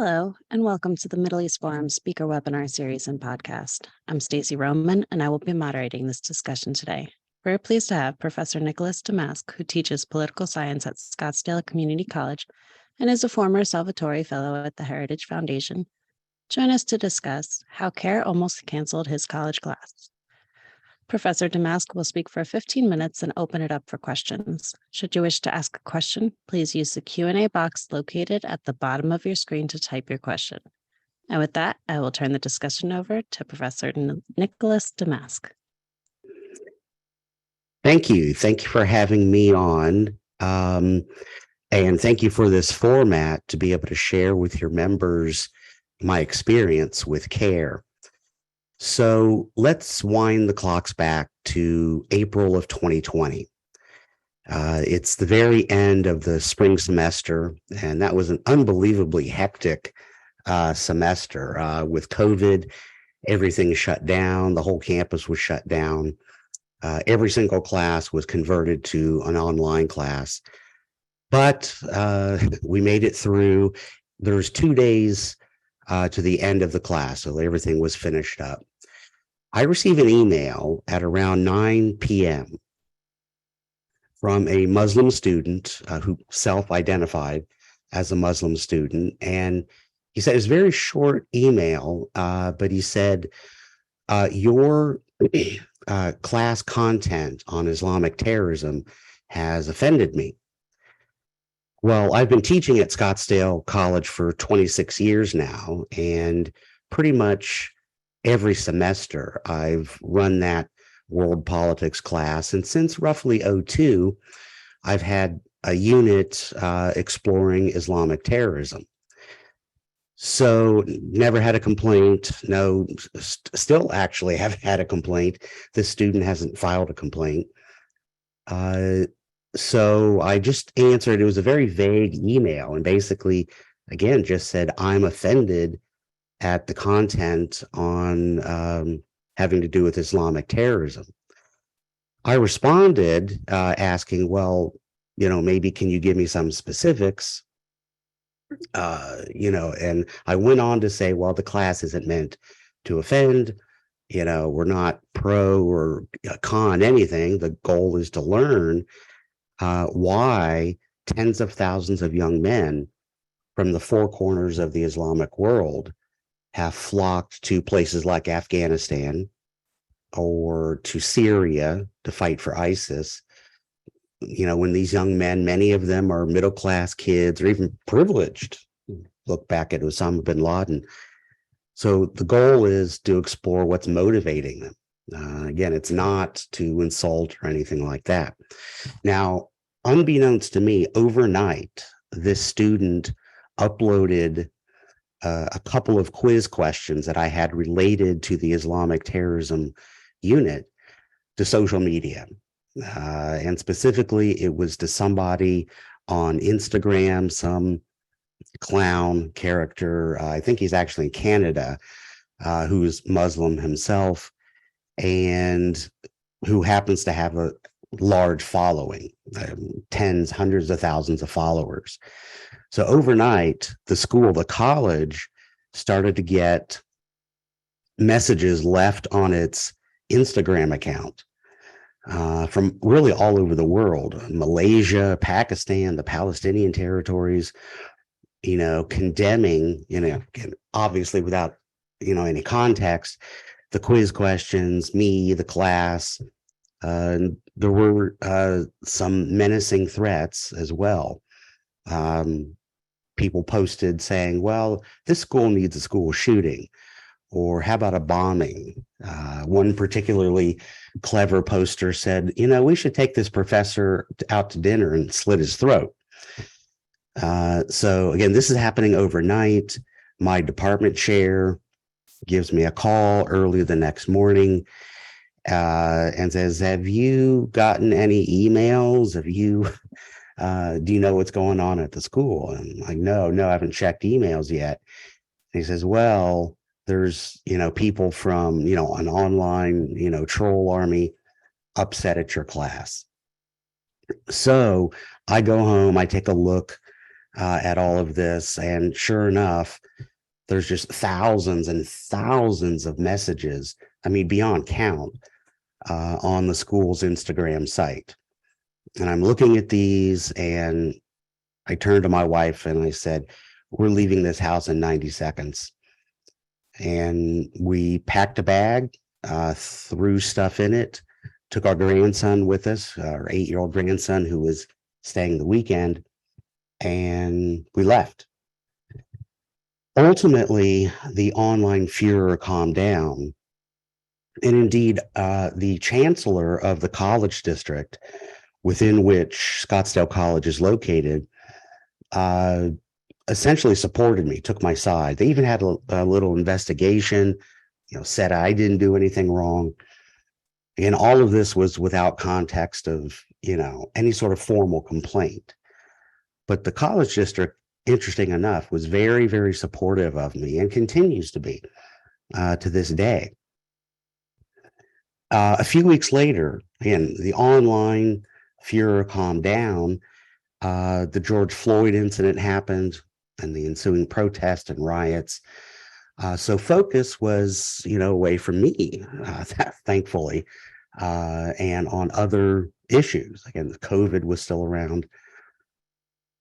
Hello, and welcome to the Middle East Forum Speaker Webinar Series and Podcast. I'm Stacy Roman, and I will be moderating this discussion today. We're pleased to have Professor Nicholas Damask, who teaches political science at Scottsdale Community College and is a former Salvatore Fellow at the Heritage Foundation, join us to discuss how CAIR almost canceled his college class. Professor Damask will speak for 15 minutes and open it up for questions. Should you wish to ask a question, please use the Q&A box located at the bottom of your screen to type your question. And with that, I will turn the discussion over to Professor Nicholas Damask. Thank you. Thank you for having me on. And thank you for this format to be able to share with your members my experience with CAIR. So let's wind the clocks back to April of 2020. It's the very end of the spring semester, and that was an unbelievably hectic semester. With COVID, everything shut down. The whole campus was shut down. Every single class was converted to an online class. But we made it through. There's 2 days to the end of the class, so everything was finished up. I received an email at around 9 p.m. from a Muslim student who self-identified as a Muslim student. And he said, it was a very short email, but he said, your class content on Islamic terrorism has offended me. Well, I've been teaching at Scottsdale College for 26 years now, and pretty much every semester I've run that world politics class. And since roughly 2002, I've had a unit exploring Islamic terrorism. So never had a complaint. No, still actually have had a complaint. This student hasn't filed a complaint. So I just answered. It was a very vague email and basically, again, just said, I'm offended at the content on having to do with Islamic terrorism. I responded asking, well, maybe can you give me some specifics? And I went on to say, well, the class isn't meant to offend. We're not pro or con anything. The goal is to learn why tens of thousands of young men from the four corners of the Islamic world have flocked to places like Afghanistan or to Syria to fight for ISIS. When these young men, many of them are middle-class kids or even privileged. Look back at Osama bin Laden. So the goal is to explore what's motivating them. Again, it's not to insult or anything like that. Now, unbeknownst to me, overnight, this student uploaded a couple of quiz questions that I had related to the Islamic terrorism unit to social media. And specifically, it was to somebody on Instagram, some clown character. I think he's actually in Canada, who's Muslim himself, and who happens to have a large following, tens, hundreds of thousands of followers. So overnight, the college started to get messages left on its Instagram account from really all over the world, Malaysia, Pakistan, the Palestinian territories, condemning, obviously without, any context, the quiz questions, me, the class. There were some menacing threats as well. People posted saying, well, this school needs a school shooting, or how about a bombing? One particularly clever poster said, we should take this professor out to dinner and slit his throat. So again, this is happening overnight. My department chair gives me a call early the next morning and says, have you gotten any emails? Do you know what's going on at the school? And I'm like, no, I haven't checked emails yet. And he says, well, there's, people from, an online, troll army upset at your class. So I go home, I take a look at all of this. And sure enough, there's just thousands and thousands of messages, I mean, beyond count, on the school's Instagram site. And I'm looking at these and I turned to my wife and I said, we're leaving this house in 90 seconds. And we packed a bag, threw stuff in it, took our grandson with us, our 8-year-old grandson who was staying the weekend, and we left. Ultimately, the online furor calmed down. And indeed, the chancellor of the college district within which Scottsdale College is located essentially supported me, took my side. They even had a little investigation, said I didn't do anything wrong. And all of this was without context of, any sort of formal complaint. But the college district, interesting enough, was very, very supportive of me and continues to be to this day. A few weeks later, again, the online furor calmed down. The George Floyd incident happened and the ensuing protests and riots. So focus was, away from me, thankfully, and on other issues. Again, the COVID was still around.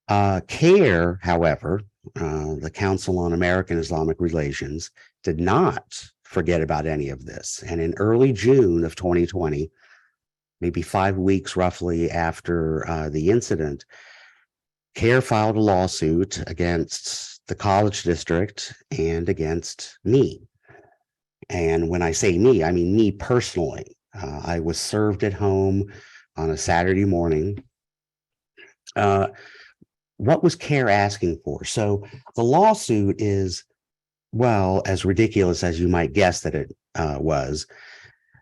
CAIR, however, the Council on American-Islamic Relations, did not forget about any of this. And in early June of 2020, maybe 5 weeks roughly after the incident, CAIR filed a lawsuit against the college district and against me. And when I say me, I mean me personally. I was served at home on a Saturday morning. What was CAIR asking for? So the lawsuit is, well, as ridiculous as you might guess that it was,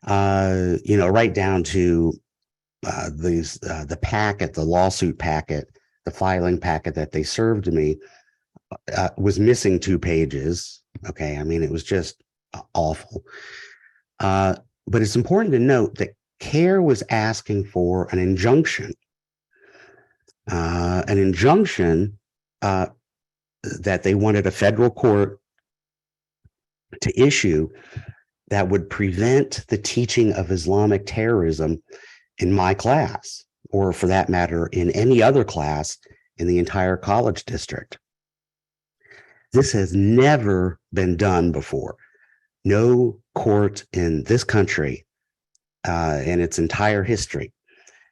right down to the packet, the lawsuit packet, the filing packet that they served to me was missing 2 pages. Okay, I mean, it was just awful. But it's important to note that CAIR was asking for an injunction. An injunction that they wanted a federal court to issue that would prevent the teaching of Islamic terrorism in my class, or for that matter, in any other class in the entire college district. This has never been done before. No court in this country, in its entire history,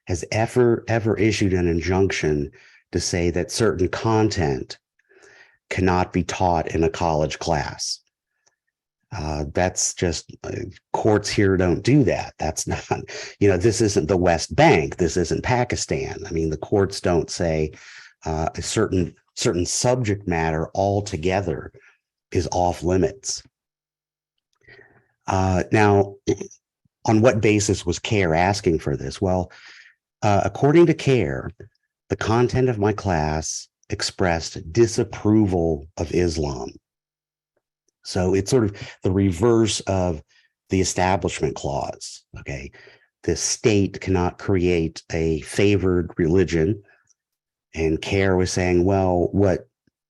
has ever issued an injunction to say that certain content cannot be taught in a college class. That's just, courts here don't do that. That's not, this isn't the West Bank. This isn't Pakistan. I mean, the courts don't say a certain subject matter altogether is off limits. Now, on what basis was CAIR asking for this? Well, according to CAIR, the content of my class expressed disapproval of Islam. So it's sort of the reverse of the Establishment Clause. Okay, the state cannot create a favored religion. And CAIR was saying, well, what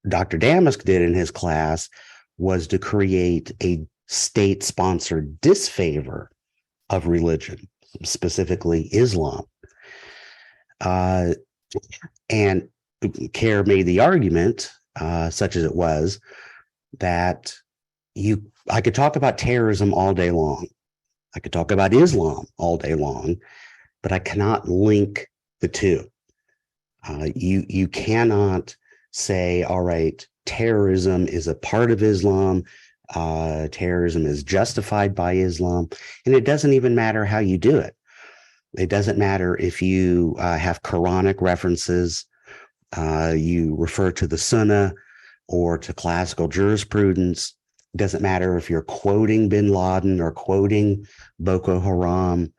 Dr. Damask did in his class was to create a state-sponsored disfavor of religion, specifically Islam. And CAIR made the argument, such as it was, that I could talk about terrorism all day long. I could talk about Islam all day long, but I cannot link the two. You cannot say, all right, terrorism is a part of Islam. Terrorism is justified by Islam. And it doesn't even matter how you do it. It doesn't matter if you have Quranic references, you refer to the Sunnah or to classical jurisprudence. It doesn't matter if you're quoting bin Laden or quoting Boko Haram,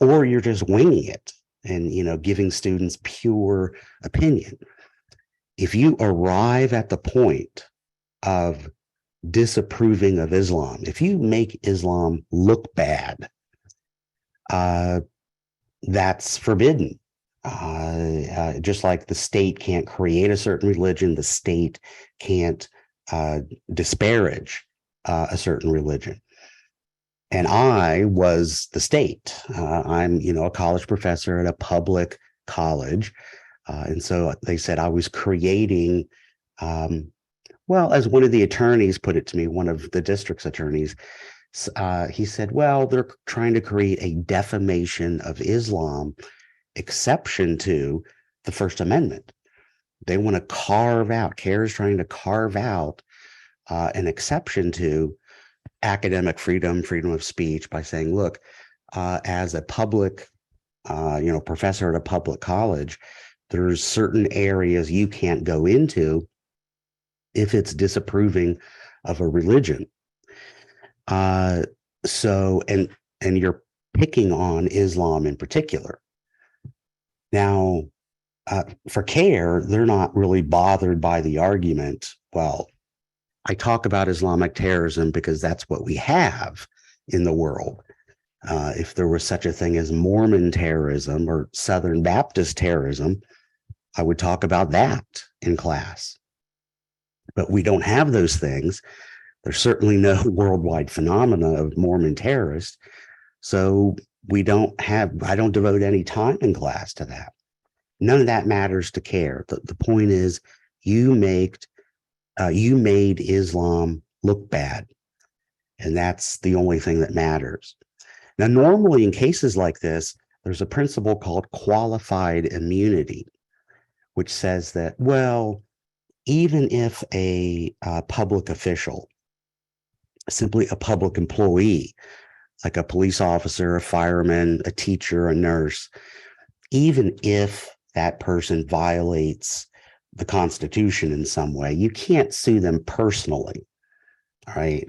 or you're just winging it and, giving students pure opinion. If you arrive at the point of disapproving of Islam, if you make Islam look bad, that's forbidden. Just like the state can't create a certain religion, the state can't disparage a certain religion. And I was the state. I'm, a college professor at a public college. And so they said I was creating, well, as one of the attorneys put it to me, one of the district's attorneys, he said, well, they're trying to create a defamation of Islam exception to the First Amendment. They want to carve out, CAIR is trying to carve out an exception to academic freedom, freedom of speech by saying, look, as a public, professor at a public college, there's certain areas you can't go into if it's disapproving of a religion. So, and you're picking on Islam in particular. Now, for CAIR, they're not really bothered by the argument. Well, I talk about Islamic terrorism because that's what we have in the world. If there was such a thing as Mormon terrorism or Southern Baptist terrorism, I would talk about that in class. But we don't have those things. There's certainly no worldwide phenomena of Mormon terrorists. So I don't devote any time in class to that. None of that matters to CAIR. The point is you made Islam look bad. And that's the only thing that matters. Now, normally in cases like this, there's a principle called qualified immunity, which says that, well, even if a public official, simply a public employee, like a police officer, a fireman, a teacher, a nurse, even if that person violates the Constitution in some way, you can't sue them personally, right?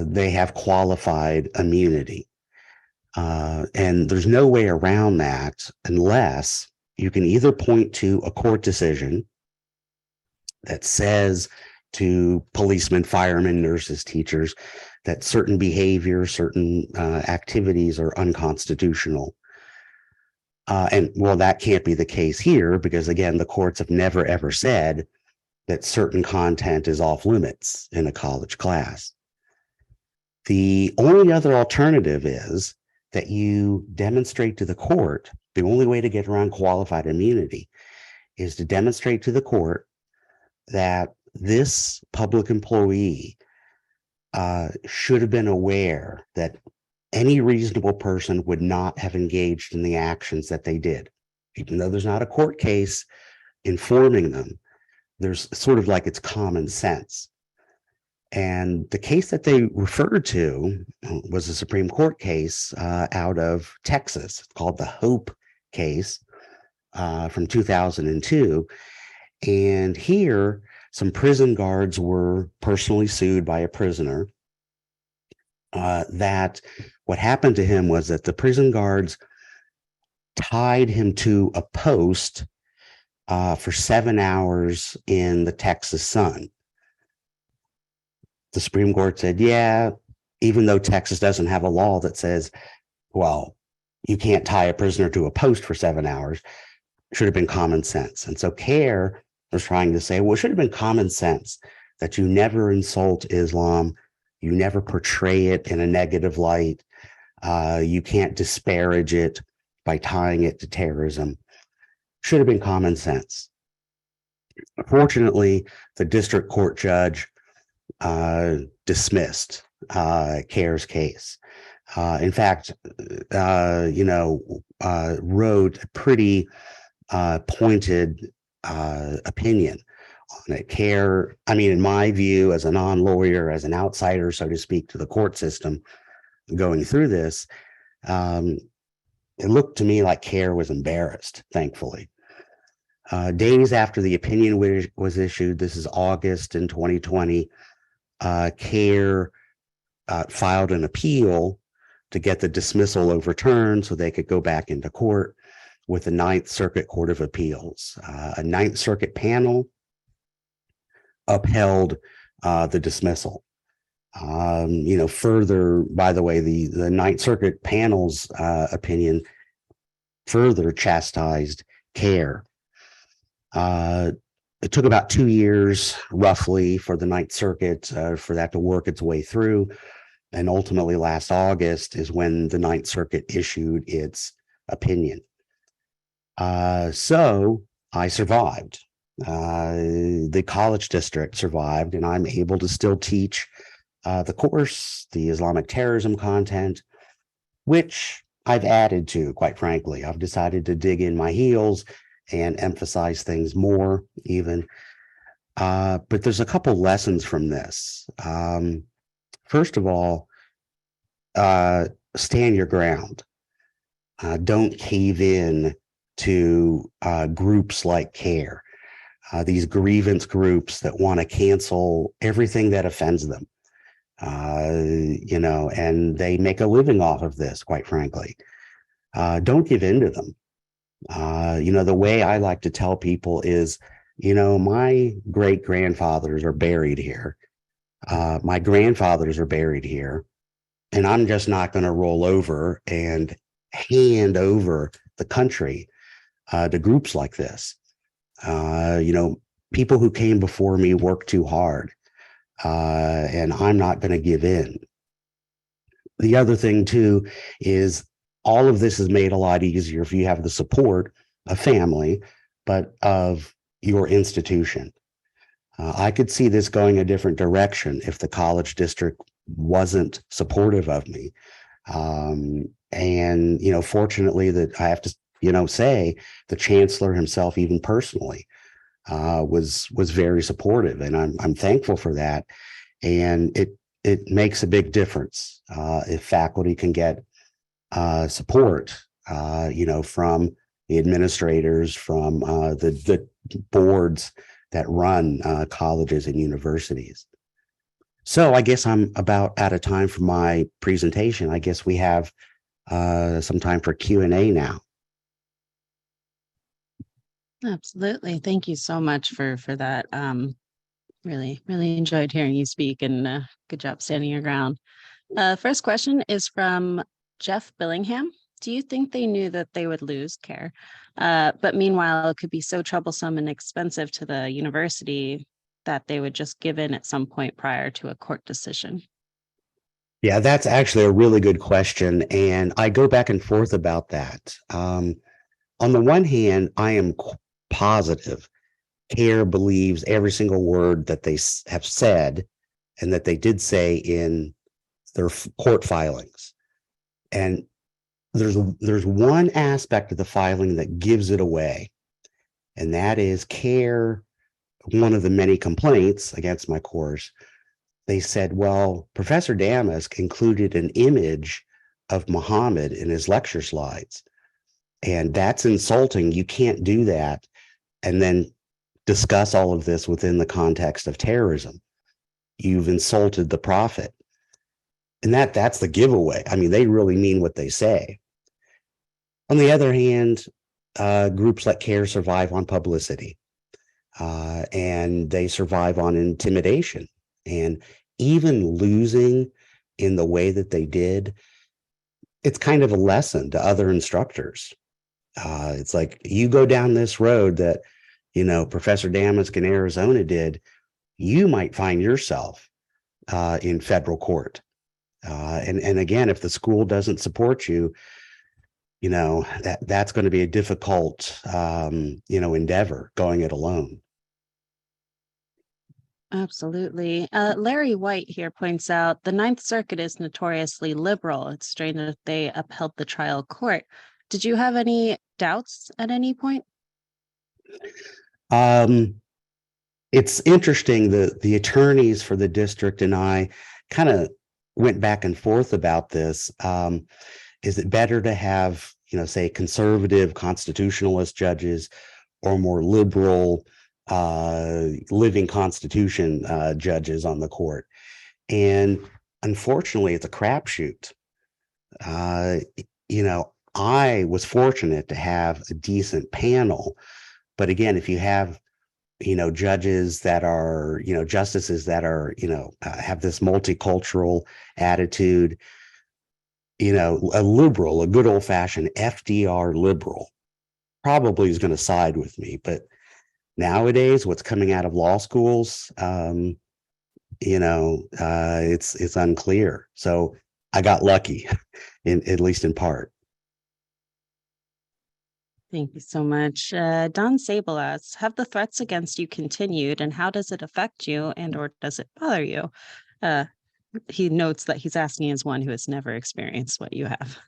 They have qualified immunity. And there's no way around that unless you can either point to a court decision that says to policemen, firemen, nurses, teachers, that certain behavior, certain activities are unconstitutional. And well, that can't be the case here because, again, the courts have never, ever said that certain content is off limits in a college class. The only other alternative is that you demonstrate to the court, the only way to get around qualified immunity is to demonstrate to the court that this public employee should have been aware that any reasonable person would not have engaged in the actions that they did. Even though there's not a court case informing them, there's sort of like it's common sense. And the case that they referred to was a Supreme Court case out of Texas called the Hope case from 2002. And here, some prison guards were personally sued by a prisoner. That what happened to him was that the prison guards tied him to a post for 7 hours in the Texas sun. The Supreme Court said, yeah, even though Texas doesn't have a law that says, well, you can't tie a prisoner to a post for 7 hours, should have been common sense. And so CAIR was trying to say, well, it should have been common sense that you never insult Islam, you never portray it in a negative light, you can't disparage it by tying it to terrorism. Should have been common sense. Fortunately, the district court judge dismissed CAIR's case. In fact, wrote a pretty pointed opinion on it. CAIR, I mean, in my view, as a non-lawyer, as an outsider, so to speak, to the court system going through this, it looked to me like CAIR was embarrassed, thankfully. Days after the opinion was issued, this is August in 2020, CAIR filed an appeal to get the dismissal overturned so they could go back into court with the Ninth Circuit Court of Appeals. A Ninth Circuit panel upheld the dismissal. Further, by the way, the Ninth Circuit panel's opinion further chastised CAIR. It took about 2 years, roughly, for the Ninth Circuit for that to work its way through. And ultimately, last August is when the Ninth Circuit issued its opinion. So I survived. The college district survived, and I'm able to still teach the course, the Islamic terrorism content, which I've added to, quite frankly. I've decided to dig in my heels and emphasize things more, even. But there's a couple lessons from this. First of all, stand your ground. Don't cave in to groups like CAIR, these grievance groups that want to cancel everything that offends them. And they make a living off of this, quite frankly. Don't give in to them. The way I like to tell people is, my great grandfathers are buried here. My grandfathers are buried here. And I'm just not going to roll over and hand over the country to groups like this. People who came before me worked too hard, and I'm not going to give in. The other thing, too, is all of this is made a lot easier if you have the support of family, but of your institution. I could see this going a different direction if the college district wasn't supportive of me. Fortunately, that I have to, say the chancellor himself, even personally, was very supportive, and I'm thankful for that. And it makes a big difference if faculty can get support, from the administrators, from the boards that run colleges and universities. So I guess I'm about out of time for my presentation. I guess we have some time for Q&A now. Absolutely. Thank you so much for that. Really, really enjoyed hearing you speak, and good job standing your ground. First question is from Jeff Billingham. Do you think they knew that they would lose CAIR? But meanwhile, it could be so troublesome and expensive to the university that they would just give in at some point prior to a court decision? Yeah, that's actually a really good question. And I go back and forth about that. On the one hand, I am positive CAIR believes every single word that they have said and that they did say in their court filings. And there's one aspect of the filing that gives it away, and that is CAIR, one of the many complaints against my course. They said, well, Professor Damask included an image of Muhammad in his lecture slides, and that's insulting. You can't do that and then discuss all of this within the context of terrorism. You've insulted the prophet. And that's the giveaway. I mean, they really mean what they say. On the other hand, groups like CAIR survive on publicity, and they survive on intimidation. And even losing in the way that they did, it's kind of a lesson to other instructors. It's like, you go down this road that, Professor Damask in Arizona did, you might find yourself in federal court. And again, if the school doesn't support you, that's going to be a difficult, endeavor going it alone. Absolutely. Larry White here points out the Ninth Circuit is notoriously liberal. It's strange that they upheld the trial court. Did you have any doubts at any point? It's interesting that the attorneys for the district and I kind of went back and forth about this. Is it better to have, say, conservative constitutionalist judges or more liberal living Constitution judges on the court? And unfortunately, it's a crapshoot. I was fortunate to have a decent panel. But again, if you have, judges that are, justices that are, have this multicultural attitude, a liberal, a good old fashioned FDR liberal probably is going to side with me. But nowadays, what's coming out of law schools, it's unclear. So I got lucky, at least in part. Thank you so much. Don Sable asks, have the threats against you continued, and how does it affect you, and or does it bother you? He notes that he's asking as one who has never experienced what you have.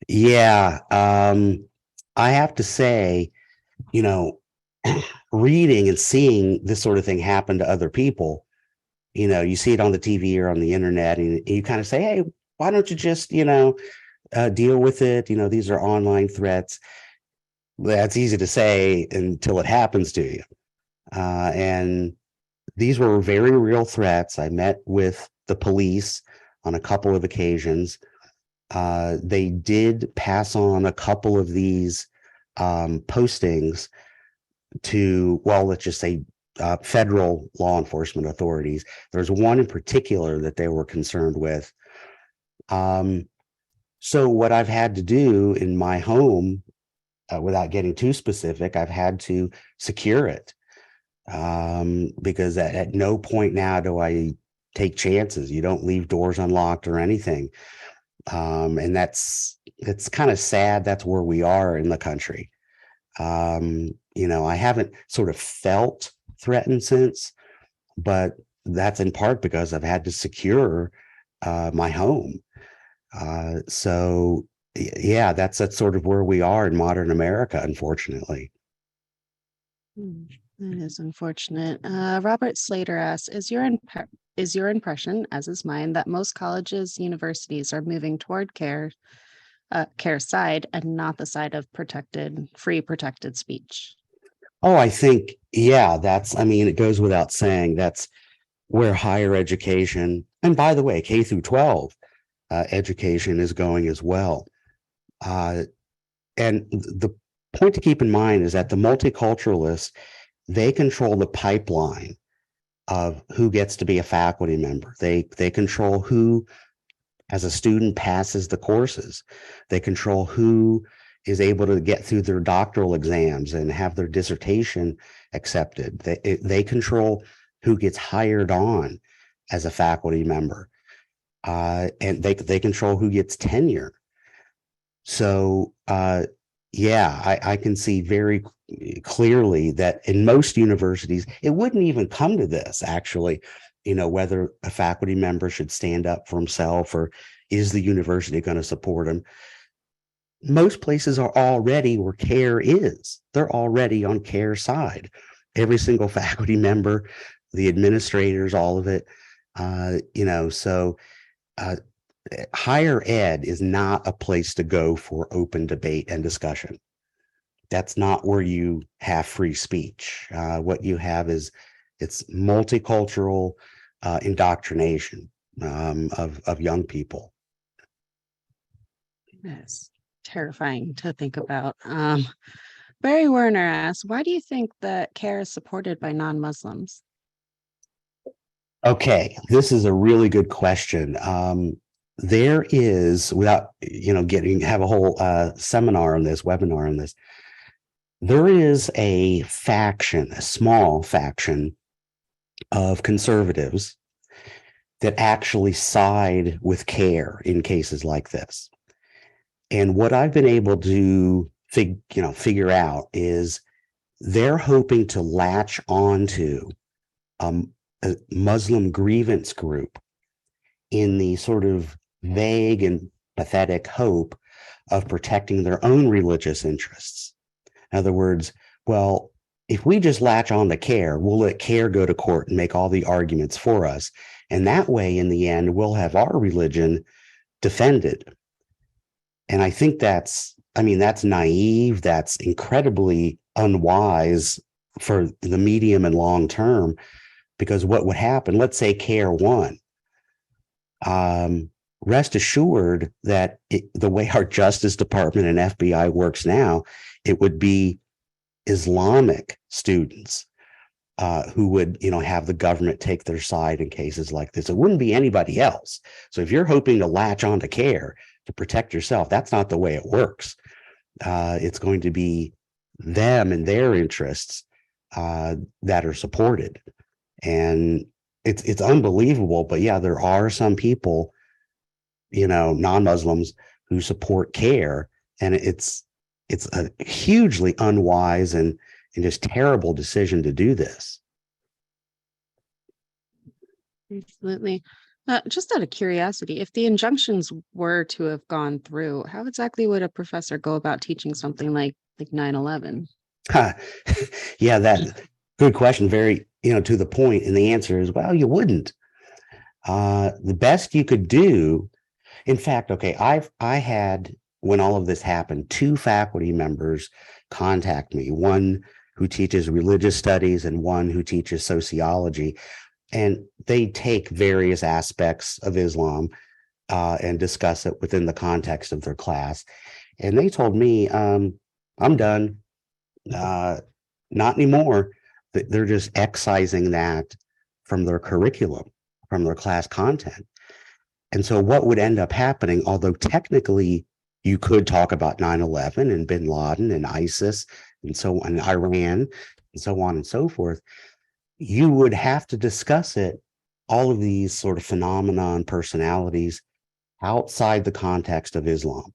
Yeah. I have to say, reading and seeing this sort of thing happen to other people, you see it on the TV or on the internet, and you kind of say, hey, why don't you just, deal with it? These are online threats. That's easy to say until it happens to you. And these were very real threats. I met with the police on a couple of occasions. They did pass on a couple of these postings to, well, let's just say federal law enforcement authorities. There's one in particular that they were concerned with. So what I've had to do in my home, without getting too specific, I've had to secure it, because at no point now do I take chances. You don't leave doors unlocked or anything. And it's kind of sad. That's where we are in the country. I haven't sort of felt threatened since, but that's in part because I've had to secure my home. So yeah, that's sort of where we are in modern America, unfortunately. That is unfortunate. Robert Slater asks, is your impression, as is mine, that most colleges, universities are moving toward CAIR side and not the side of free protected speech? Oh, I think, yeah, it goes without saying, that's where higher education, and by the way, K through 12 education is going as well. And the point to keep in mind is that the multiculturalists, they control the pipeline of who gets to be a faculty member. They control who, as a student, passes the courses. They control who is able to get through their doctoral exams and have their dissertation accepted. They control who gets hired on as a faculty member. And they control who gets tenure. So, I can see very clearly that in most universities, it wouldn't even come to this, actually, whether a faculty member should stand up for himself or is the university going to support him. Most places are already where CAIR is. They're already on CAIR side. Every single faculty member, the administrators, all of it, so higher ed is not a place to go for open debate and discussion. That's not where you have free speech. What you have is it's multicultural indoctrination of young people. Yes, terrifying to think about. Barry Werner asks, why do you think that CAIR is supported by non-Muslims? Okay, this is a really good question. There is, without have a whole webinar on this, there is a small faction of conservatives that actually side with CAIR in cases like this. And what I've been able to figure out is they're hoping to latch onto a Muslim grievance group in the sort of vague and pathetic hope of protecting their own religious interests. In other words, well, if we just latch on to CAIR, we'll let CAIR go to court and make all the arguments for us. And that way, in the end, we'll have our religion defended. And I think that's naive. That's incredibly unwise for the medium and long term, because what would happen, let's say CAIR won. Rest assured that the way our Justice Department and FBI works now, it would be Islamic students who would, have the government take their side in cases like this. It wouldn't be anybody else. So if you're hoping to latch on to CAIR to protect yourself, that's not the way it works. It's going to be them and their interests that are supported. And it's unbelievable. But yeah, there are some people, non-Muslims who support CAIR, and it's a hugely unwise and just terrible decision to do this. Absolutely. Just out of curiosity, if the injunctions were to have gone through, how exactly would a professor go about teaching something like 9/11? Yeah, that good question. Very, to the point. And the answer is, well, you wouldn't. The best you could do, in fact, okay, I had, when all of this happened, 2 faculty members contact me, one who teaches religious studies and one who teaches sociology. And they take various aspects of Islam and discuss it within the context of their class. And they told me, I'm done. Not anymore. They're just excising that from their curriculum, from their class content. And so what would end up happening, although technically you could talk about 9/11 and bin Laden and ISIS and so on, Iran and so on and so forth, you would have to discuss it, all of these sort of phenomena and personalities outside the context of Islam.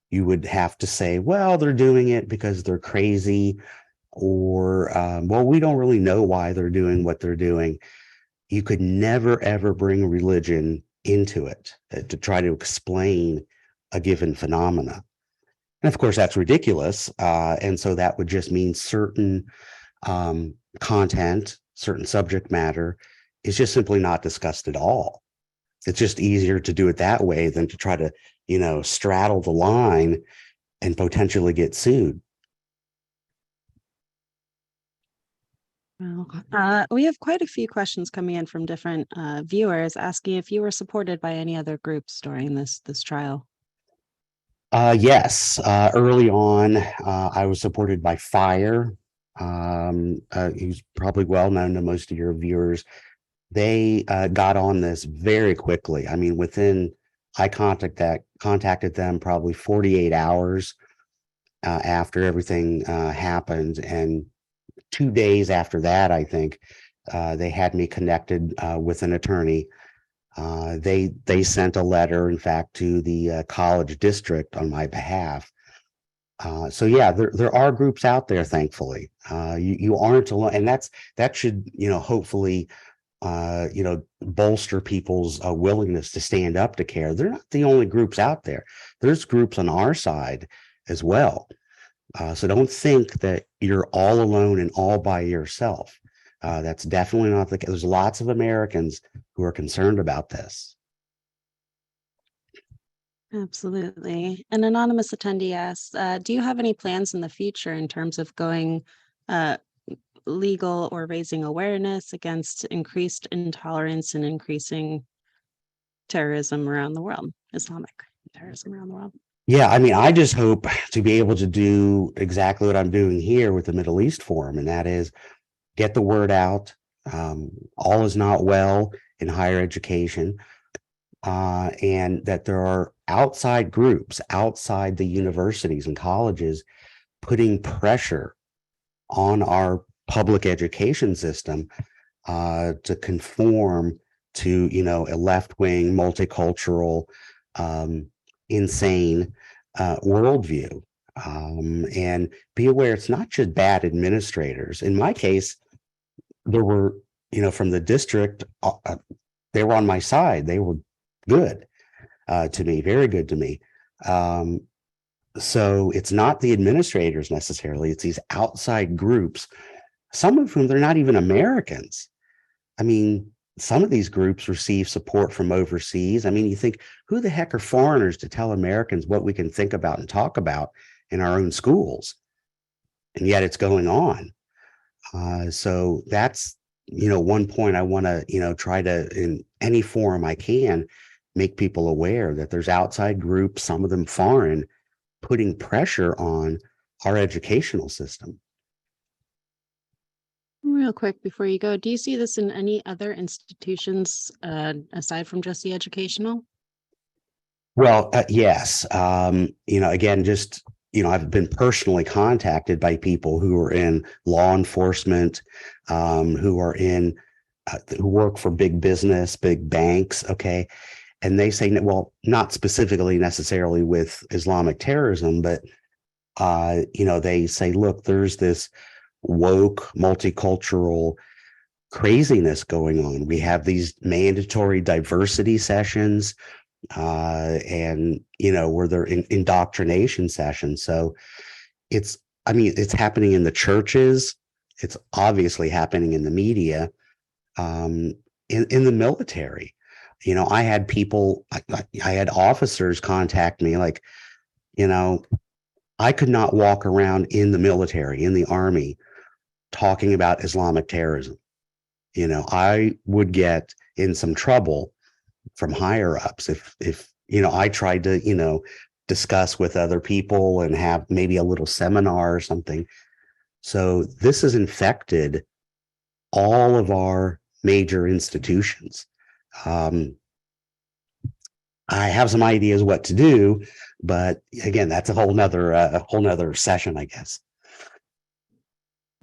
You would have to say, well, they're doing it because they're crazy, or, well, we don't really know why they're doing what they're doing. You could never, ever bring religion into it to try to explain a given phenomena. And of course, that's ridiculous. And so that would just mean certain content, certain subject matter is just simply not discussed at all. It's just easier to do it that way than to try to, straddle the line and potentially get sued. Well, we have quite a few questions coming in from different viewers asking if you were supported by any other groups during this trial. Yes. Early on, I was supported by FIRE, who's probably well known to most of your viewers. They got on this very quickly. I mean, I contacted them probably 48 hours after everything happened. And 2 days after that, I think, they had me connected with an attorney. They sent a letter, in fact, to the college district on my behalf. So yeah, there are groups out there, thankfully. You aren't alone, and that should, hopefully, bolster people's willingness to stand up to CAIR. They're not the only groups out there. There's groups on our side as well. So don't think that you're all alone and all by yourself. That's definitely not the case. There's lots of Americans who are concerned about this. Absolutely. An anonymous attendee asks, do you have any plans in the future in terms of going legal or raising awareness against increased intolerance and increasing terrorism around the world, Islamic terrorism around the world? Yeah, I mean, I just hope to be able to do exactly what I'm doing here with the Middle East Forum, and that is get the word out. All is not well in higher education, and that there are outside groups outside the universities and colleges putting pressure on our public education system to conform to, a left-wing, multicultural, insane worldview. And be aware it's not just bad administrators. In my case, there were, from the district, they were on my side. They were good to me, very good to me. So it's not the administrators necessarily, it's these outside groups, some of whom they're not even Americans. I mean, some of these groups receive support from overseas. I mean, you think, who the heck are foreigners to tell Americans what we can think about and talk about in our own schools? And yet it's going on. So that's, one point I want to, try to, in any forum I can, make people aware that there's outside groups, some of them foreign, putting pressure on our educational system. Real quick before you go, do you see this in any other institutions aside from just the educational? Well, yes. Again, just, I've been personally contacted by people who are in law enforcement, who are who work for big business, big banks. Okay. And they say, well, not specifically necessarily with Islamic terrorism, but, they say, look, there's this woke, multicultural craziness going on. We have these mandatory diversity sessions and where they're indoctrination sessions. So it's happening in the churches. It's obviously happening in the media, um, in the military. I had people, I had officers contact me like, you know, I could not walk around in the military, in the army, talking about Islamic terrorism. I would get in some trouble from higher ups if I tried to discuss with other people and have maybe a little seminar or something. So this has infected all of our major institutions. um, I have some ideas what to do, but again, that's a whole nother session, I guess.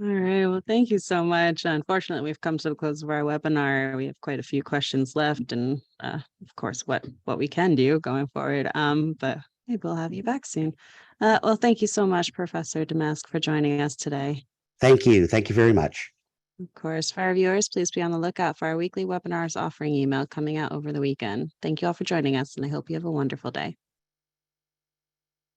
All right. Well, thank you so much. Unfortunately, we've come to the close of our webinar. We have quite a few questions left, and of course, what we can do going forward. But maybe we'll have you back soon. Well, thank you so much, Professor Damask, for joining us today. Thank you. Thank you very much. Of course, for our viewers, please be on the lookout for our weekly webinars offering email coming out over the weekend. Thank you all for joining us, and I hope you have a wonderful day.